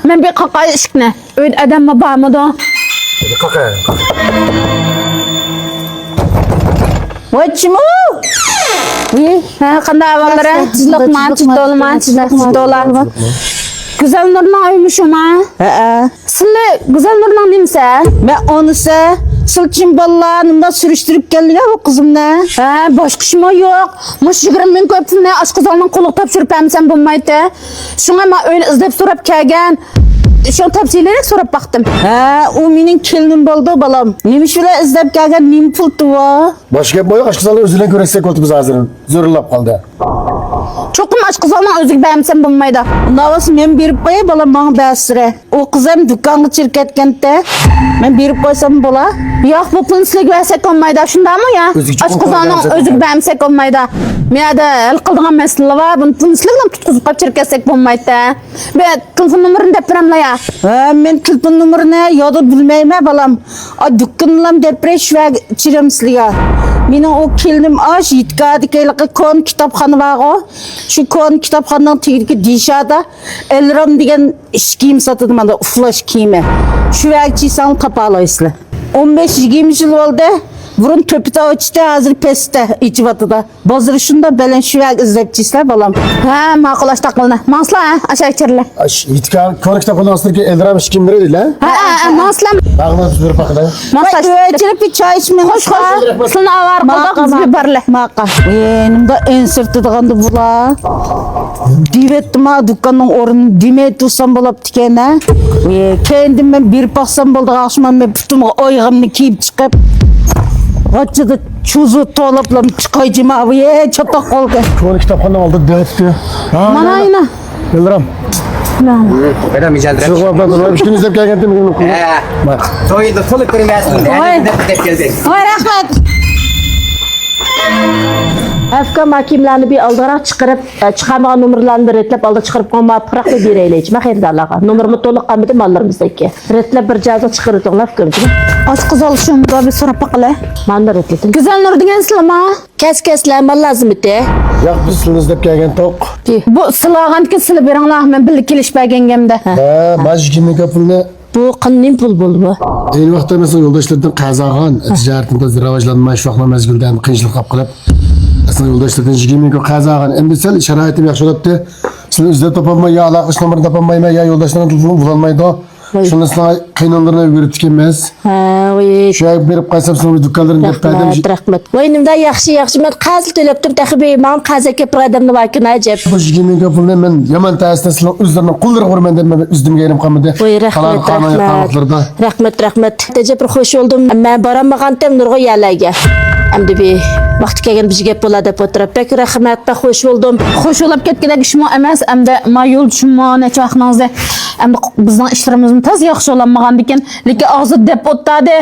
Men bir qaqay ishqni. Öyle adam mı var mı da? Kakay. Vachmu. Ha qanday avvallara chizliqman, chidolman, chidolar. Güzel nurla uymuşum ha. Sizle güzel nurla nimse? Ben onu se sılçın ballarını sürüştürüp geldi ya o kızımla. Başka şey mi yok? Muş yigirmin köpsünle aşkızalının kuluk tapşırıp emsen bulmaydı. Şuna ama öyle izlep sorup kelgen. Şu tepsilerek sorup baktım. O benim kelinim oldu balam. Neymiş öyle izlep gelgen neyim pultu var? Başka boyu aşkısalı özüyle göresek otubuz hazırın. Zörüllap kaldı. Çokum aşkızalının özük beğensen bulmaydı. Navası men berip koyay balam bana bəsire. O kızım dükkanı çirketkende. Men berip koysam bola. Yok bu pulun size güvensek olmaydı. Şunda mı ya? Özükçü Aşkızalının kontrol özük beğensek olmaydı. Miyada el kıldığın mesele var. Bunu pulun size tutkuzup kap çirketsek bulmaydı. Ben telefon numarını depremle ya. Men telefon numarını yodur bilmeyim balam. O dükkanlam depreş ve çiremsliya. Benim o kelinim aş yitkadi keliki kon kitapxanı var o. Şu kon kitapxanının tiyirki dişada Elram degen iş giyim satıdım anda flash giyimi. Şu verçiysen kapalıysın. 15-20 yıl oldu. Burun töpüte açtı hazır peste içivatıda. Bozuruşunda belen şu ver izlepçiysen balam. Ha makulaş takılına. Masla ha aşağı içerle. İtika konik tapını astır ki eldiram şikimdir değil ha? Masla. Bağına tüzürüp bakıda. Masla. Öğretilip bir çay içmeyin. Hoş hoş. Sana avar kodak biberle. Maka. Benim de en sırtıdığındı bula. Divettim ha dükkanın orunu dime tutsam bulup dikene. Kendim ben bir baksam buldu akşam ben bütün oyğamını giyip çıkıp. Açıda çuzu tolaplam çıkaycım abi çatak oldu. Konik tapını aldı dört diyor. Mana ayna. Eldiram. Benim mücadele. Sık abla dur. Üç gün izlep gelgen değil mi? Bak. Toyu da toluk kırmızı. Oy. Geldi. Oy rahmet. Afka makimlarni bir aldırarak çıkarıp çıkarmagan numaralarını bir retlep aldı çıkarıp ama pıraklı bir eyleyicim. Hayırlı Allah'a. Numaramı toluk kalmadı mallarımızdaki. Retlep bir cihazı çıkarıp laf görüntü. Az kız alışım da bir sorup bakala. Manda retletin. Güzel nur diyen silama. Kes lazım ite. Yak biz sunu izlep gelgen tok. Bu silağın ki sili bir anlah men birlik kelişpe gengemde. Bazı kimin kapını Bu kanın pul bol bu. Eyni vaqtda mesela yoldaşlardan qazağan, ticaretinde rivojlanmay, şu vaqtlar mezgildan qiyinchilik qolib qilib, aslında yoldaşlardan 20 kun qazağan. Endi sal sharoitim yaxshilabdi. Sizlar izlab topolmay, yo aloqa numarini topolmayman, yo yoldaşlardan telefon bulolmaydi. Shuni sizlar qiynaldirib yurib emas. Oy. Shu berib qo'ysam sizlar do'konlarni deb berdim. Rahmat. Voynimda yaxshi men qazil to'labdim taxibi men qazaka bir odamni vakin ajab. Bu 20 kun pulni men yomon ta'sirda sizlar o'zlarini qo'ldirib qo'yman deb üzdümga yerim qolmadi. Voy rahmat. Rahmat. Tejab bir xush oldum. Men boramagandim nurg'a yalaga. Endi bir vaqti kelgan bizga gap bo'ladi deb o'tirib pek rahmat va xush oldum. Xo'sh olib ketgidek ishmo emas, hamda mayol tushmo necha vaqtingizda hamda bizning ishlarimizni tez yaxshi olanmagan ekan, lekin og'zi deb o'tadi.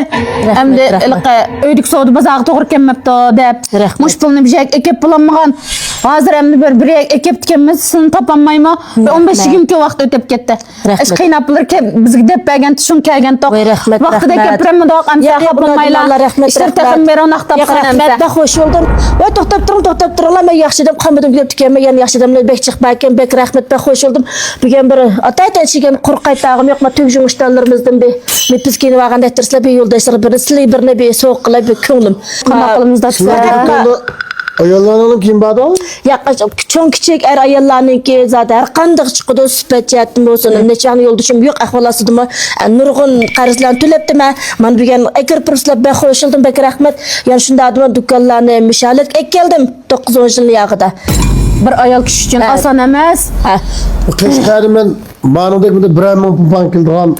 Hamda uydik savdo bozorga to'g'ri kelmabdi deb. Mush pulni bijak ekib bo'lmagan. Hozir hamda bir ekib tikamiz, sizni topolmayman. 15-20 kun vaqt o'tib ketdi. Ish qiynaplarga bizga deb bergan tushun kelgan to'q. Vaqtida gapirmadim, amsa qopolmaylar. Ishlar taqim beroq topgan. Rahmat, xush oldum. Voy to'xtab turinglar, men yaxshi deb qolmadim deb tikaman, yana yaxshi demlar bek chiqmagan, bek rahmat, bek xush oldum. Bugun bir ataytaychigan qurqaytag'im yo'q, men tug'jun ishlarimizni bir mepizkini vaqanda aytirsizlar, bir yo'ldoshlar birini sizlar birini bir so'q qilib bir ko'nglim. Qanaqalimizda Ayollarning kim bado? Cho'ng kichik er ayollarniki zaten har qanday chiqdi sifatiyatim bo'lsin, nechani yo'ldoshim yo'q ahvolasida nurg'un qarzlarni to'labdim. Men bugun akir pirslab bek xush oldum, bek rahmat. Yana shunda advan do'konlarni mishalat keldim 9 yil yog'ida. Bir ayol kishi uchun oson emas. Qishqari men ma'nodek bir 1 ming pul keldigan.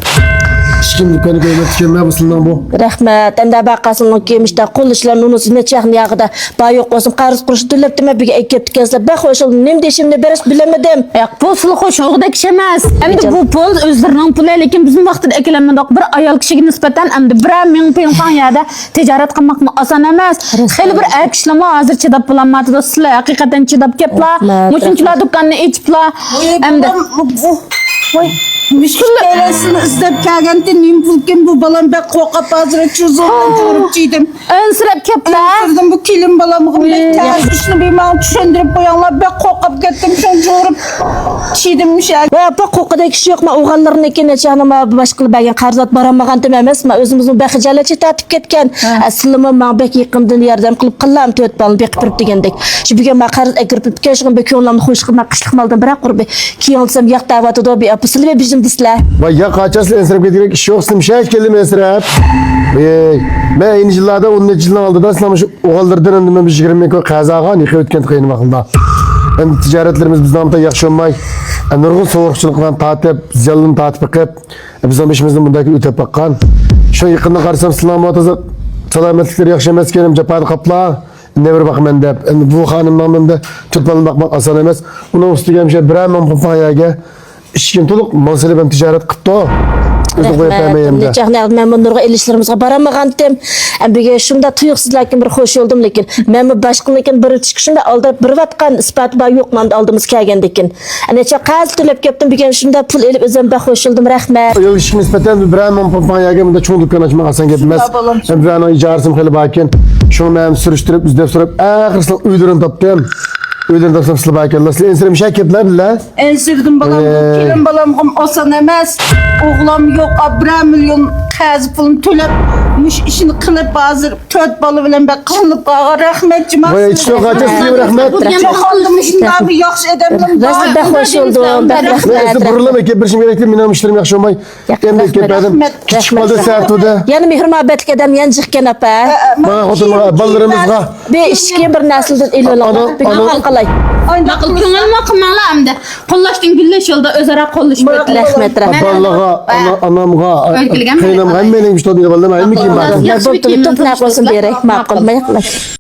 Kim dükkanı kıymet tükenmeye basıldan bu. Rahmat. Enda baqasının kemişdə qol işlərini unusun neçəxni yağıda. Ba yox olsun qarız quruşu döləbdim bir ekip tikəslə. Bax hoş oldum. Nem deşimdə beres bilemedim. Bu sil xoş oğudaki iş emas. Endi bu pul özlərinin pulu, lekin bizim vaqtida ekilenmedik. Bir ayol kishiga nisbatan endi 1 ming pul yerda tijorat qilmoqni oson emas. Xeyli bir er kishilar hozir chidab bo'lmaydi. Sizlar haqiqatan chidab keplar. Mushunchilar do'konni ichiblar. Endi Müşkilesini izlep kelgende nim bulken bu balam bek kokap hazır çuzuldan çorup çiğdim. Önsirep kepler. Sırdım bu kilim balamı bek ters işini bir mağın düşündürüp koyanlar bek kokap gittim şun çorup çiğdimmiş ya. Ve bu kokuda kişi yok mu? Oğulların ikine canıma başkalı belki karzat baramağan dememez mi? Özümüzün belki celaçı tatip ketken. Aslımı ma belki yıkımdın yardım kılıp kıllam töt balın belki pirip degendek. Şimdi bir karz ekirip keşkin belki onlarını hoş kılmak kışlık maldan bırak kurbi. Ki olsam yak davatı da bir apısılı ve bizim disler. Vay ya kaçasın ensirep getirek iş yok sim şey kelime ensirep. Ben yeni yıllarda 10 yıldan aldı da sınamış oğullardan öndüme bir şikirim ko kazagan yıkı ötken tıkayın vakında. Hem ticaretlerimiz bizden da yaxşı olmay. Nurgun soğukçuluktan tatip, ziyalını tatip ekip, bizden beşimizden bundaki ütep bakkan. Şu yakında karşısam selametlikleri yaxşı emez kelim, cephaydı kapla. Ne bir bakım ende. Bu hanımdan bende tutmalı bakmak asan emez. Bunun üstü bir hemen bu fayaga. İşkin toluk, masale ben ticaret kıptı o. Neçahne ben bunlarga ilişkilerimizge baramağan dem. Bir şunda tuyuksuz lakin bir hoş oldum lakin. Ben başkın lakin bir çıkışımda aldırıp bir vatkan ispat var yok man aldığımız kelgendekin. Neçe qaz tülep keptim bir şunda pul elip özüm ben hoş oldum rahmet. Yol işki nispeten bir hemen bu fayaga bunda çoğun dükkan açmak asan gitmez. Hem bir an icarsım hali bakin. Şunu ben sürüştürüp, üzdep sorup, ahırsın uydurun taptım. Uydurun taptım sılı bakin. Nasıl ensirim şey kepler bile. Ensirdim balam bu kilim balam osan emez. Oğlam yok abra milyon kaz pulum tülep. Müş işini kılıp hazır töt balı bilen bek kılıp ağa rahmet cimak. Vay içine kaçasın rahmet. Çok aldım işini abi yaxşı edemdim. Nasıl ben hoş oldum ben rahmet. Neyse burulama kepirişim gerekli minam işlerim yaxşı olmay. Emre kepedim. Küçük balda sert o da. Yani mihrim abetlik edem yancıkken apa. Bana oturma ballarımızga. Bir işkiye bir nesilden il olan. Bir halkalay. Nakıl köngül makımala emde. Kollaştın gülle yolda özara kolluşmak. Rahmet rahmet. Ballaga anamga. Öykülgem mi? Kaynam hem benim işte o diye ballam hem kim var. Ya bu topnak olsun diyerek makul mayaklar.